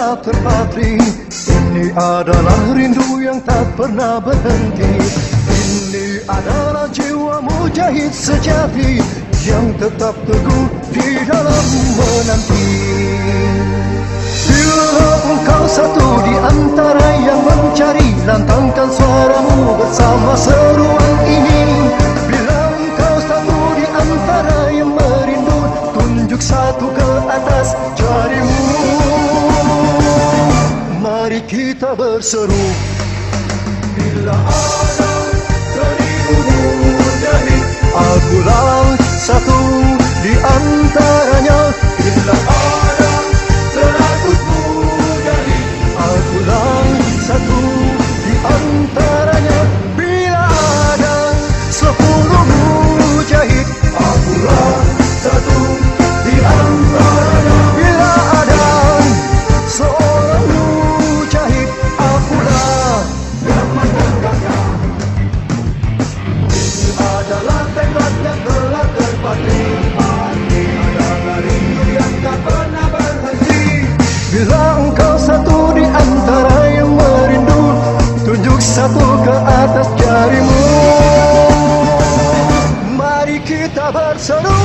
telah terpatri. Ini adalah rindu yang tak pernah berhenti. Ini adalah jiwa mujahid sejati yang tetap teguh di dalam menanti. Bila engkau satu di antara yang mencari, lantangkan suaramu bersama seruan ini. Bila engkau satu di antara yang merindu, tunjuk satu ke atas jarimu. Mari kita berseru. Bila ada seribu mujahid, akulah satu di antaranya. Bila ada 100 mujahid, akulah satu di antaranya. Bila ada 10 mujahid, akulah satu di antaranya. Bila ada seorang mujahid, akulah yang menegakkan. Ini adalah tekad yang telah terpatri. Ini adalah rindu yang tak pernah berhenti. Bila engkau satu di antara yang merindu, tunjuk satu ke atas jarimu. Mari kita berseru.